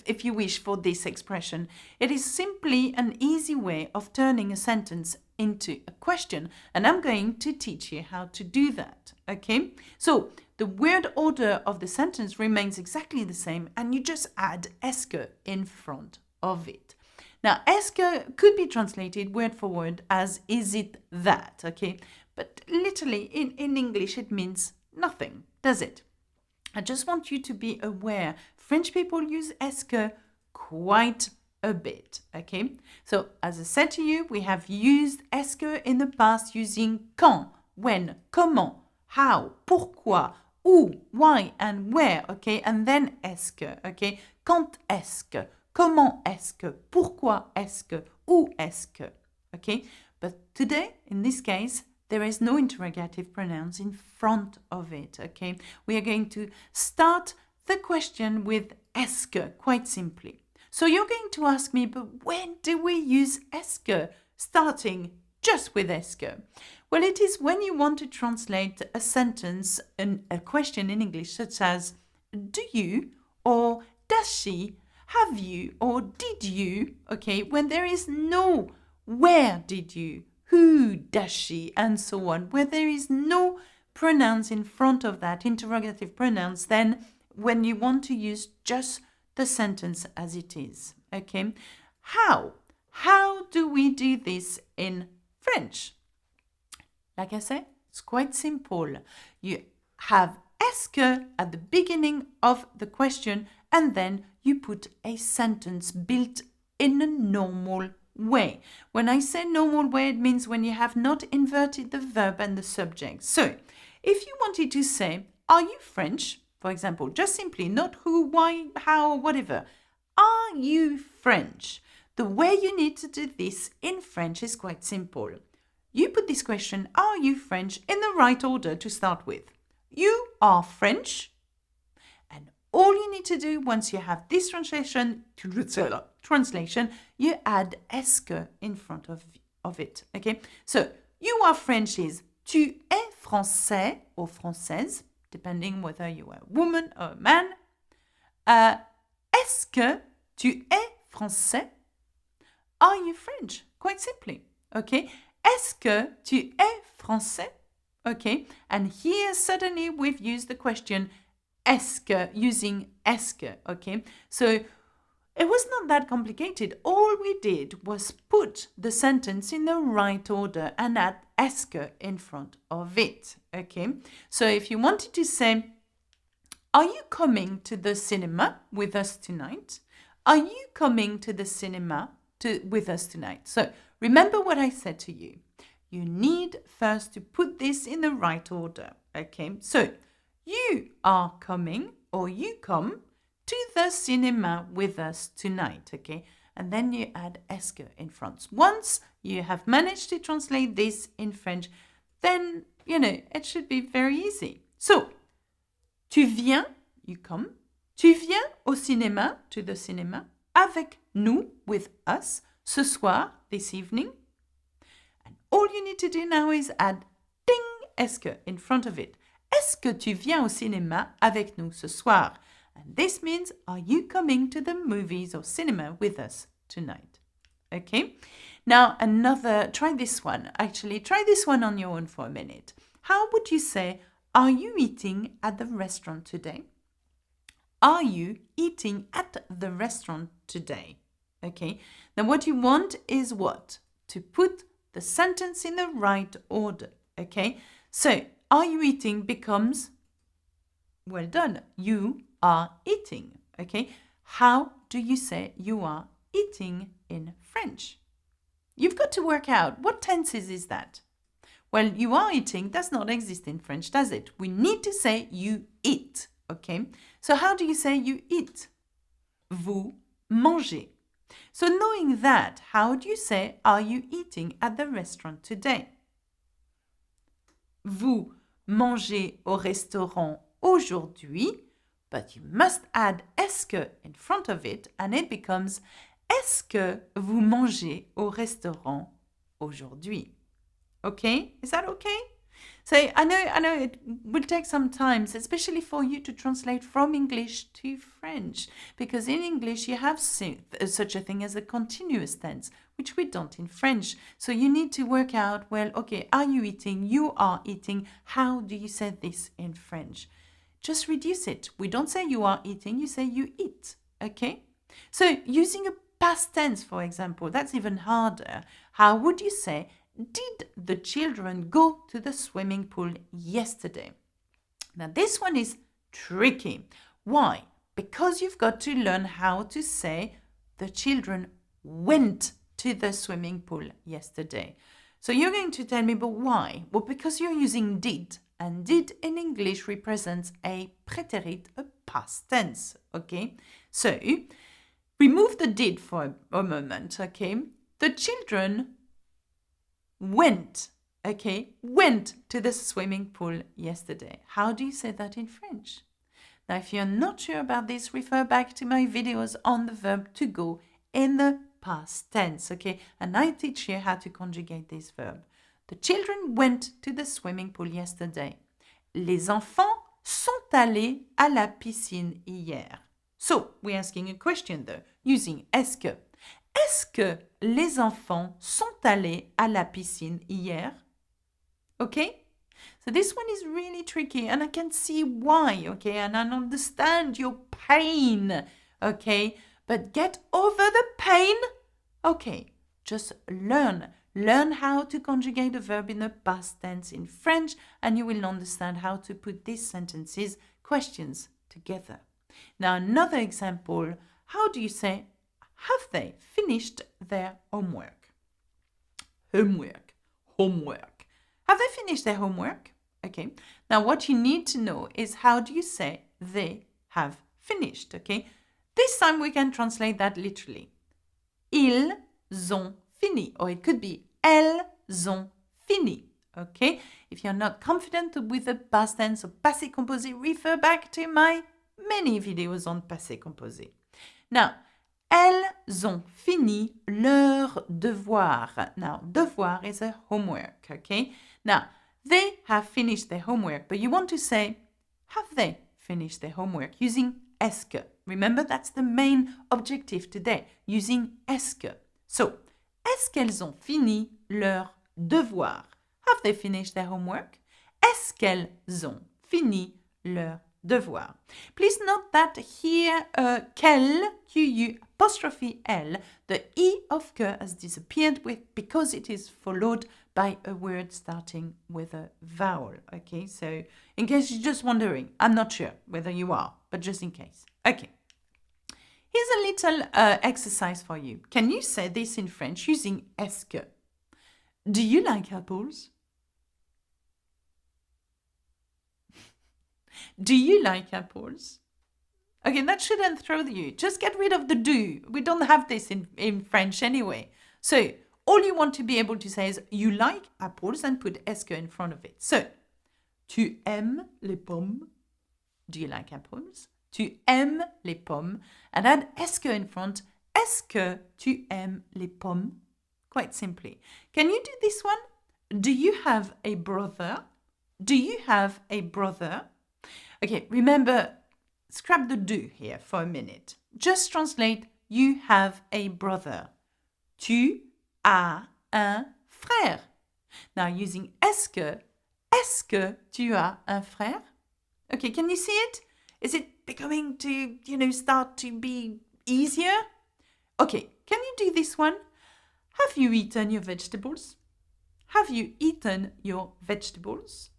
if you wish, for this expression. It is simply an easy way of turning a sentence into a question, and I'm going to teach you how to do that, okay? So the word order of the sentence remains exactly the same, and you just add est-ce que in front of it. Now, est-ce que could be translated word for word as is it that, okay? But literally in English it means nothing, does it? I just want you to be aware, French people use est-ce que quite a bit, okay? So, as I said to you, we have used est-ce que in the past using quand, when, comment, how, pourquoi, où, why, and where, okay? And then est-ce que, okay? Quand est-ce que, comment est-ce que, pourquoi est-ce que, où est-ce que, okay? But today, in this case, there is no interrogative pronouns in front of it, okay? We are going to start the question with est-ce que, quite simply. So you're going to ask me, but when do we use est-ce que, starting just with est-ce que? Well, it is when you want to translate a sentence, a question in English, such as, do you, or does she, have you, or did you, okay, when there is no where did you, who does she, and so on, where there is no pronouns in front of that, interrogative pronouns, then when you want to use just the sentence as it is, okay? How? How do we do this in French? Like I said, it's quite simple. You have est-ce que at the beginning of the question, and then you put a sentence built in a normal way. When I say normal way, it means when you have not inverted the verb and the subject. So, if you wanted to say, are you French? For example, just simply, not who, why, how, whatever. Are you French? The way you need to do this in French is quite simple. You put this question, are you French, in the right order to start with. You are French. And all you need to do once you have this translation, you add est-ce que in front of it. Okay? So, you are French is tu es français or française, depending whether you are a woman or a man. Est-ce que tu es français? Are you French? Quite simply. Okay? Est-ce que tu es français? Okay? And here suddenly we've used the question est-ce que, using est-ce que. Okay? So it was not that complicated. All we did was put the sentence in the right order and add est-ce que in front of it. Okay? So if you wanted to say, are you coming to the cinema with us tonight? Are you coming to the cinema with us tonight? So remember what I said to you. You need first to put this in the right order. Okay? So you are coming, or you come to the cinema with us tonight, okay? And then you add est-ce que in front. Once you have managed to translate this in French, then, it should be very easy. So, tu viens, you come. Tu viens au cinéma, to the cinema, avec nous, with us, ce soir, this evening. And all you need to do now is add ding, est-ce que in front of it. Est-ce que tu viens au cinéma avec nous ce soir? And this means, are you coming to the movies or cinema with us tonight? Okay? Now, try this one. Actually, try this one on your own for a minute. How would you say, are you eating at the restaurant today? Are you eating at the restaurant today? Okay? Now, what you want is what? To put the sentence in the right order. Okay, so are you eating becomes, well done, you are eating. Okay, how do you say you are eating in French? You've got to work out what tenses is that. Well, you are eating does not exist in French, does it? We need to say you eat. Okay, so how do you say you eat? Vous mangez. So knowing that, how do you say, are you eating at the restaurant today? Vous mangez au restaurant aujourd'hui, but you must add est-ce que in front of it, and it becomes est-ce que vous mangez au restaurant aujourd'hui? Okay, is that okay? So I know it will take some time, especially for you to translate from English to French, because in English you have such a thing as a continuous tense, which we don't in French. So you need to work out, well, okay, are you eating? You are eating. How do you say this in French? Just reduce it. We don't say you are eating, you say you eat, okay? So using a past tense, for example, that's even harder. How would you say, did the children go to the swimming pool yesterday? Now, this one is tricky. Why? Because you've got to learn how to say the children went to the swimming pool yesterday. So you're going to tell me, but why? Well, because you're using did, and did in English represents a prétérit, a past tense, okay? So remove the did for a moment, okay? The children went, okay, went to the swimming pool yesterday. How do you say that in French? Now, if you're not sure about this, refer back to my videos on the verb to go in the past tense, okay? And I teach you how to conjugate this verb. The children went to the swimming pool yesterday. Les enfants sont allés à la piscine hier. So, we're asking a question though, using est-ce que. Est-ce que les enfants sont allés à la piscine hier? Okay? So this one is really tricky and I can see why, okay? And I understand your pain, okay? But get over the pain. Okay, just learn. Learn how to conjugate a verb in the past tense in French and you will understand how to put these sentences, questions, together. Now, another example, how do you say, have they finished their homework? Homework. Have they finished their homework? Okay. Now, what you need to know is how do you say they have finished? Okay. This time we can translate that literally. Ils ont fini. Or it could be elles ont fini. Okay. If you're not confident with the past tense or passé composé, refer back to my many videos on passé composé. Now, elles ont fini leur devoir. Now, devoir is a homework, okay? Now, they have finished their homework, but you want to say, have they finished their homework using est-ce que. Remember, that's the main objective today, using est-ce que. So, est-ce qu'elles ont fini leur devoir? Have they finished their homework? Est-ce qu'elles ont fini leur devoir? Please note that here, quel, Q-U apostrophe L, the E of que has disappeared because it is followed by a word starting with a vowel. Okay, so in case you're just wondering, I'm not sure whether you are, but just in case. Okay. Here's a little exercise for you. Can you say this in French using est-ce que? Do you like apples? Do you like apples? Okay, that shouldn't throw you. Just get rid of the do. We don't have this in French anyway. So all you want to be able to say is you like apples and put est-ce que in front of it. So, tu aimes les pommes? Do you like apples? Tu aimes les pommes? And add est-ce que in front. Est-ce que tu aimes les pommes? Quite simply. Can you do this one? Do you have a brother? Do you have a brother? Okay, remember, scrap the do here for a minute. Just translate, you have a brother. Tu as un frère. Now, using est-ce que tu as un frère? Okay, can you see it? Is it becoming to, start to be easier? Okay, can you do this one? Have you eaten your vegetables? have you eaten your vegetables?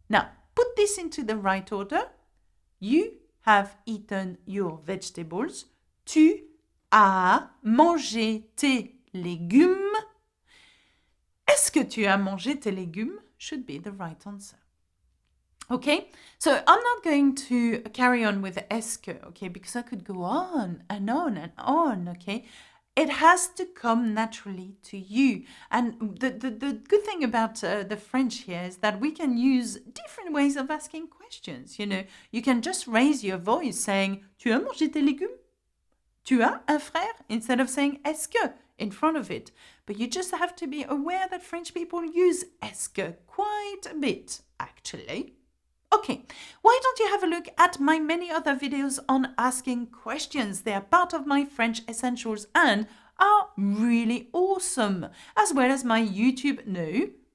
Now, put this into the right order. You have eaten your vegetables. Tu as mangé tes légumes. Est-ce que tu as mangé tes légumes? Should be the right answer. Okay, so I'm not going to carry on with est-ce que, okay, because I could go on and on and on, okay. It has to come naturally to you. And the good thing about the French here is that we can use different ways of asking questions. You know, you can just raise your voice saying, tu as mangé tes légumes? Tu as un frère? Instead of saying est-ce que in front of it. But you just have to be aware that French people use est-ce que quite a bit, actually. Okay, why don't you have a look at my many other videos on asking questions? They are part of my French Essentials and are really awesome, as well as my YouTube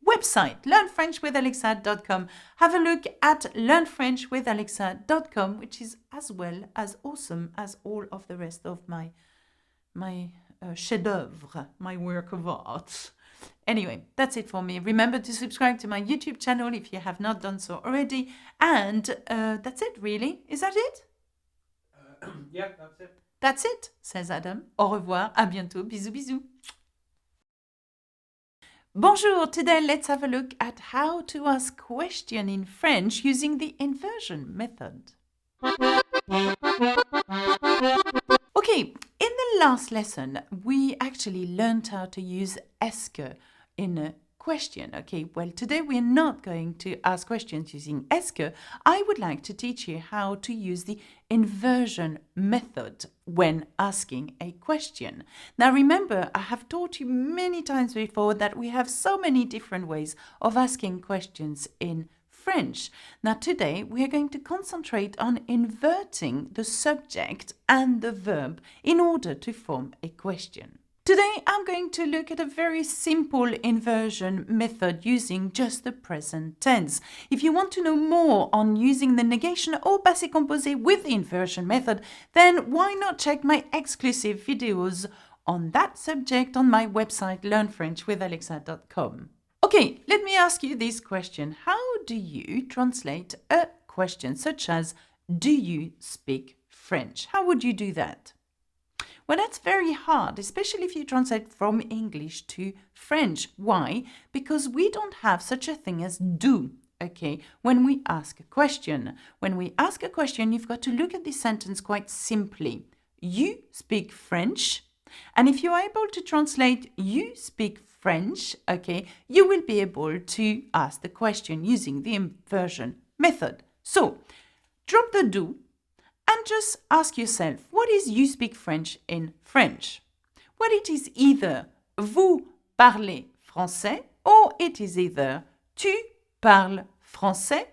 website, learnfrenchwithalexa.com. Have a look at learnfrenchwithalexa.com, which is as well as awesome as all of the rest of my chef-d'oeuvre, my work of art. Anyway, that's it for me. Remember to subscribe to my YouTube channel if you have not done so already. And that's it, really. Is that it? Yeah, that's it. That's it, says Adam. Au revoir, à bientôt, bisous bisous. Bonjour, today let's have a look at how to ask question in French using the inversion method. Okay, in the last lesson, we actually learned how to use est-ce que in a question. Okay, well, today we're not going to ask questions using est-ce que. I would like to teach you how to use the inversion method when asking a question. Now, remember, I have taught you many times before that we have so many different ways of asking questions in French. Now, today we are going to concentrate on inverting the subject and the verb in order to form a question. Today, I'm going to look at a very simple inversion method using just the present tense. If you want to know more on using the negation or passé composé with the inversion method, then why not check my exclusive videos on that subject on my website, learnfrenchwithalexa.com. Okay, let me ask you this question. How do you translate a question such as, do you speak French? How would you do that? Well, that's very hard, especially if you translate from English to French. Why? Because we don't have such a thing as do, okay, when we ask a question. When we ask a question, you've got to look at this sentence quite simply. You speak French. And if you're able to translate you speak French, okay, you will be able to ask the question using the inversion method. So, drop the do and just ask yourself, what is you speak French in French? Well, it is either vous parlez français or it is either tu parles français.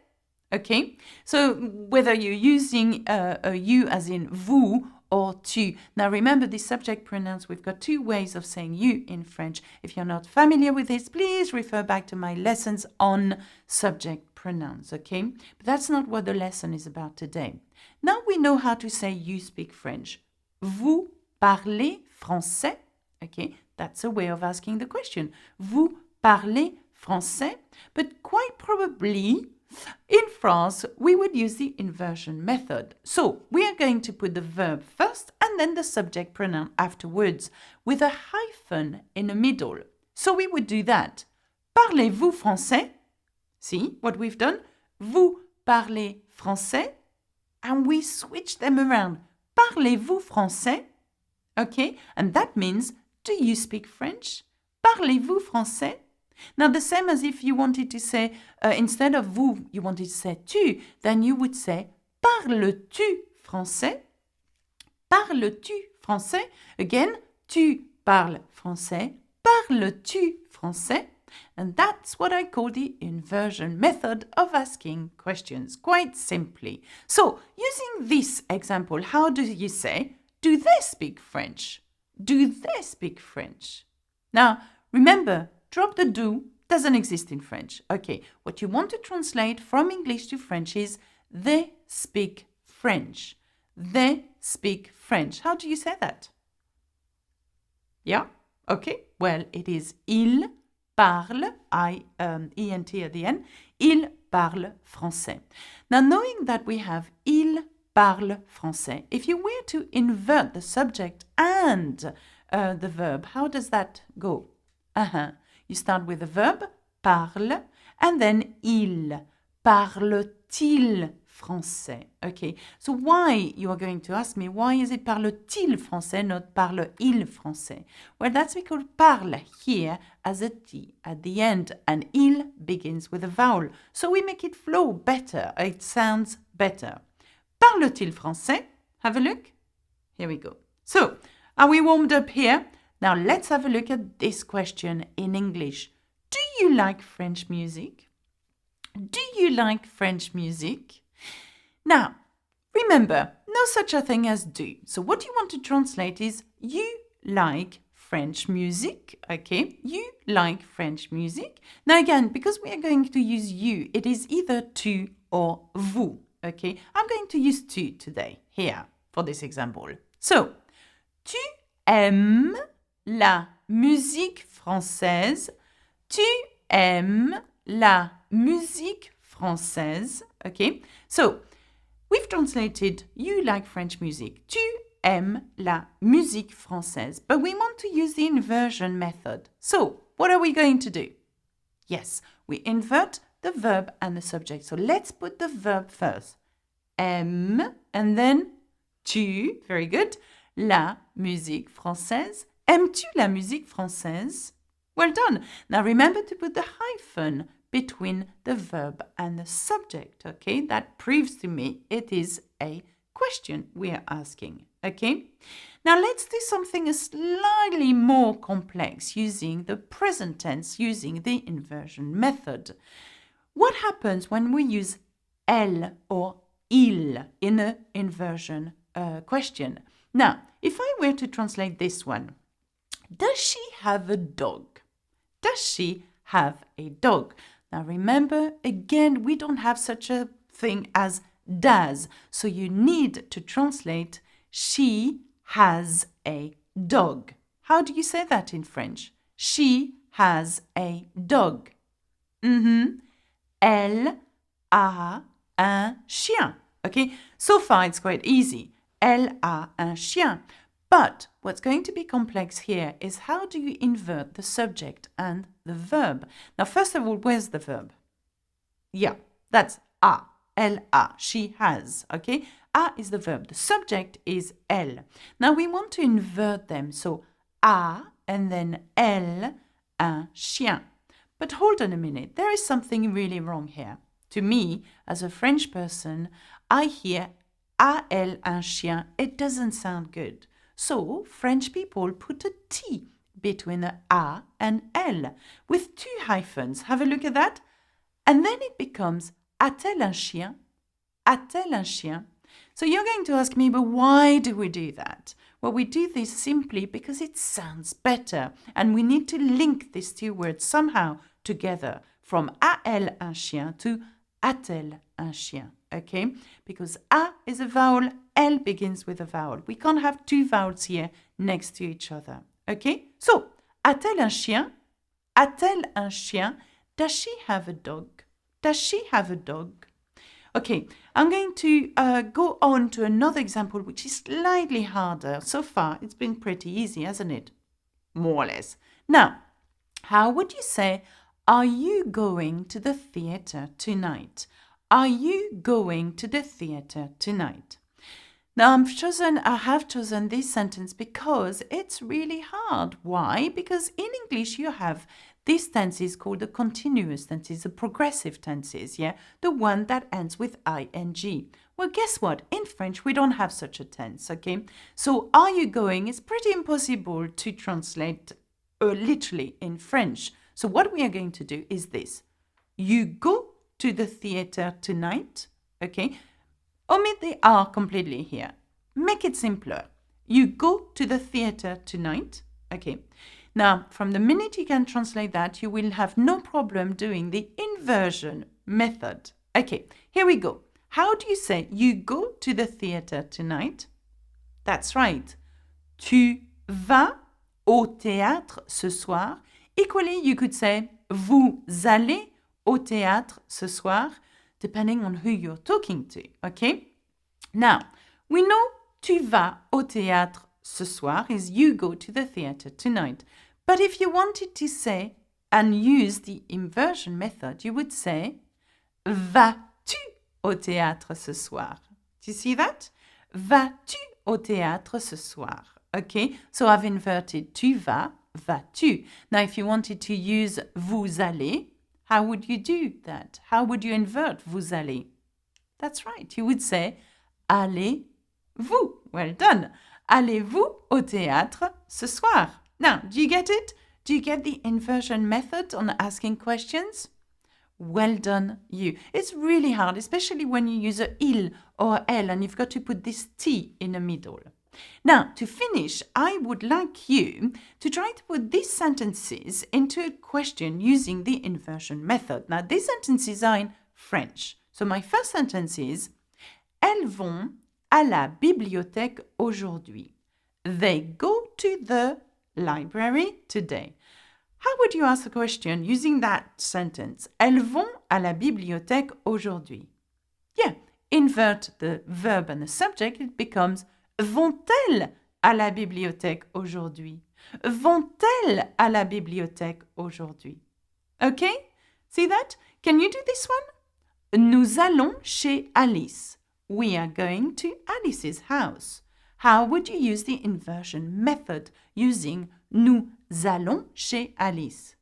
Okay, so whether you're using a you as in vous or tu. Now remember the subject pronouns, we've got two ways of saying you in French. If you're not familiar with this, please refer back to my lessons on subject pronouns, okay? But that's not what the lesson is about today. Now we know how to say you speak French. Vous parlez français, okay? That's a way of asking the question. Vous parlez français? But quite probably in France, we would use the inversion method. So we are going to put the verb first and then the subject pronoun afterwards with a hyphen in the middle. So we would do that. Parlez-vous français? See what we've done? Vous parlez français? And we switch them around. Parlez-vous français? Okay, and that means, do you speak French? Parlez-vous français? Now, the same as if you wanted to say, instead of vous, you wanted to say tu, then you would say, parles-tu français? Parles-tu français? Again, tu parles français? Parles-tu français? And that's what I call the inversion method of asking questions, quite simply. So, using this example, how do you say, do they speak French? Do they speak French? Now, remember, drop the do, doesn't exist in French. Okay, what you want to translate from English to French is they speak French. They speak French. How do you say that? Yeah? Okay, well, it is ils parle, I-E-N-T at the end, il parle français. Now, knowing that we have il parle français, if you were to invert the subject and the verb, how does that go? You start with the verb, parle, and then il. Parle-t-il français? Okay, so why, you are going to ask me, why is it parle-t-il français, not parle-il français? Well, that's because parle here has a T at the end, and il begins with a vowel. So we make it flow better, it sounds better. Parle-t-il français? Have a look. Here we go. So, are we warmed up here? Now let's have a look at this question in English. Do you like French music? Do you like French music? Now, remember, no such a thing as do. So what you want to translate is you like French music, okay? You like French music. Now again, because we are going to use you, it is either tu or vous, okay? I'm going to use tu today, here, for this example. So, tu aimes la musique française? Tu aimes la musique française, okay? So, we've translated you like French music. Tu aimes la musique française. But we want to use the inversion method. So, what are we going to do? Yes, we invert the verb and the subject. So, let's put the verb first. Aime, and then tu, very good, la musique française. Aimes-tu la musique française? Well done. Now, remember to put the hyphen between the verb and the subject, okay? That proves to me it is a question we are asking, okay? Now let's do something slightly more complex using the present tense, using the inversion method. What happens when we use elle or il in an inversion question? Now, if I were to translate this one, does she have a dog? Does she have a dog? Now remember, again, we don't have such a thing as does. So you need to translate she has a dog. How do you say that in French? She has a dog. Elle a un chien. Okay, so far it's quite easy. Elle a un chien. But what's going to be complex here is how do you invert the subject and the verb? Now, first of all, where's the verb? Yeah, that's a. Elle a. She has. Okay? A is the verb. The subject is elle. Now, we want to invert them. So, a and then elle, un chien. But hold on a minute. There is something really wrong here. To me, as a French person, I hear a elle, un chien. It doesn't sound good. So, French people put a T between a and elle with two hyphens. Have a look at that. And then it becomes a-t-elle un chien? A-t-elle un chien? So you're going to ask me, but why do we do that? Well, we do this simply because it sounds better. And we need to link these two words somehow together from a-elle un chien to a-t-elle un chien. Okay? Because a is a vowel, elle begins with a vowel. We can't have two vowels here next to each other. Okay? So, a-t-elle un chien? A-t-elle un chien? Does she have a dog? Does she have a dog? Okay, I'm going to go on to another example which is slightly harder. So far, it's been pretty easy, hasn't it? More or less. Now, how would you say, are you going to the theatre tonight? Are you going to the theatre tonight? Now, I have chosen this sentence because it's really hard. Why? Because in English, you have these tenses called the continuous tenses, the progressive tenses, yeah? The one that ends with ing. Well, guess what? In French, we don't have such a tense, okay? So, are you going? It's pretty impossible to translate literally in French. So, what we are going to do is this. You go to the theater tonight, okay? Omit the are completely here. Make it simpler. You go to the theater tonight, okay? Now, from the minute you can translate that, you will have no problem doing the inversion method. Okay, here we go. How do you say you go to the theater tonight? That's right. Tu vas au théâtre ce soir. equally, you could say vous allez au théâtre ce soir, depending on who you're talking to, okay? Now, we know tu vas au théâtre ce soir is you go to the theater tonight. But if you wanted to say and use the inversion method, you would say vas-tu au théâtre ce soir? Do you see that? Vas-tu au théâtre ce soir? Okay, so I've inverted tu vas, vas-tu. Now, if you wanted to use vous allez, how would you do that? How would you invert vous allez? That's right. You would say allez-vous. Well done. Allez-vous au théâtre ce soir? Now, do you get it? Do you get the inversion method on asking questions? Well done, you. It's really hard, especially when you use a il or elle and you've got to put this T in the middle. Now, to finish, I would like you to try to put these sentences into a question using the inversion method. Now, these sentences are in French. So my first sentence is elles vont à la bibliothèque aujourd'hui. They go to the library today. How would you ask a question using that sentence? Elles vont à la bibliothèque aujourd'hui. Yeah, invert the verb and the subject, it becomes vont-elles à la bibliothèque aujourd'hui? Vont-elles à la bibliothèque aujourd'hui? Okay? See that? Can you do this one? Nous allons chez Alice. We are going to Alice's house. How would you use the inversion method using nous allons chez Alice?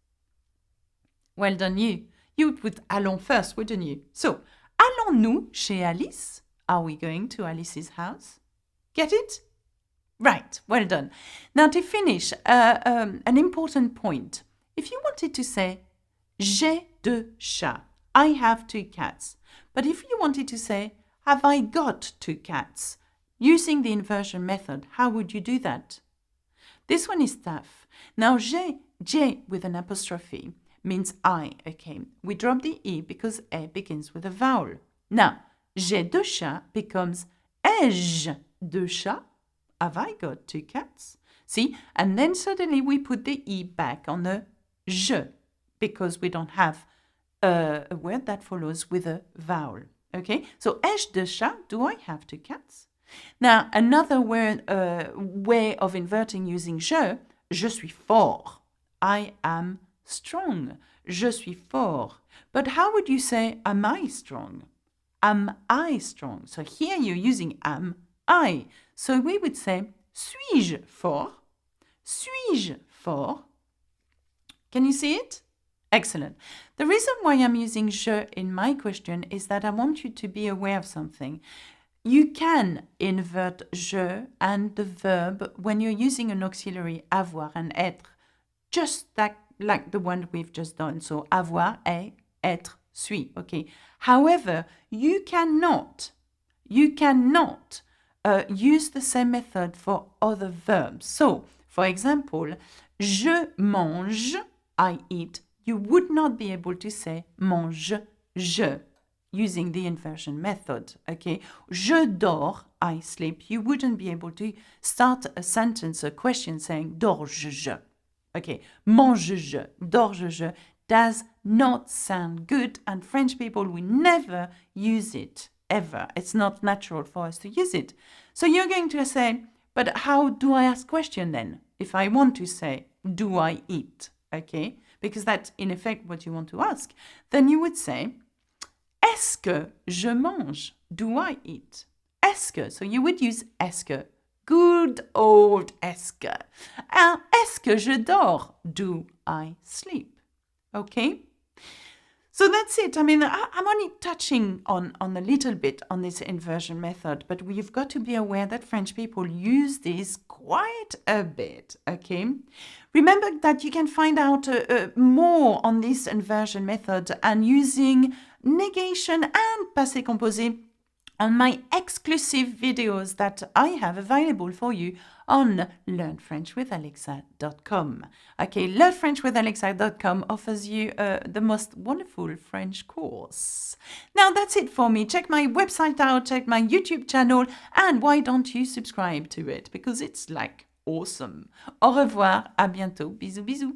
Well done, you. You would put allons first, wouldn't you? So, allons-nous chez Alice? Are we going to Alice's house? Get it? Right, well done. Now to finish, an important point. If you wanted to say, j'ai deux chats, I have two cats. But if you wanted to say, have I got two cats? Using the inversion method, how would you do that? This one is tough. Now, j'ai with an apostrophe means I, okay? We drop the E because E begins with a vowel. Now, j'ai deux chats becomes ai-je deux chats? Have I got two cats? See? And then suddenly we put the E back on the je because we don't have a word that follows with a vowel. Okay? So, ai-je deux chats? Do I have two cats? Now, another word, way of inverting using je suis fort. I am strong. Je suis fort. But how would you say, am I strong? Am I strong? So here you're using am I. So we would say, suis-je fort? Suis-je fort? Can you see it? Excellent. The reason why I'm using je in my question is that I want you to be aware of something. You can invert je and the verb when you're using an auxiliary avoir and être, just like the one we've just done. So avoir, est, être, suis. Okay. However, you cannot use the same method for other verbs. So, for example, je mange, I eat. You would not be able to say mange, je, using the inversion method, okay? Je dors, I sleep. You wouldn't be able to start a sentence, a question saying dors-je, okay? Mange-je, dors-je does not sound good, and French people will never use it, ever. It's not natural for us to use it. So you're going to say, but how do I ask question then? If I want to say, do I eat, okay? Because that's in effect what you want to ask. Then you would say, est-ce que je mange? Do I eat? Est-ce que? So you would use est-ce que. Good old est-ce que. And est-ce que je dors? Do I sleep? Okay? So that's it. I mean, I'm only touching on a little bit on this inversion method, but we've got to be aware that French people use this quite a bit, okay? Remember that you can find out more on this inversion method and using negation and passé composé on my exclusive videos that I have available for you on learnfrenchwithalexa.com. Okay, learnfrenchwithalexa.com offers you the most wonderful French course. Now that's it for me. Check my website out, check my YouTube channel, and why don't you subscribe to it? Because it's like awesome. Au revoir, à bientôt. Bisous, bisous.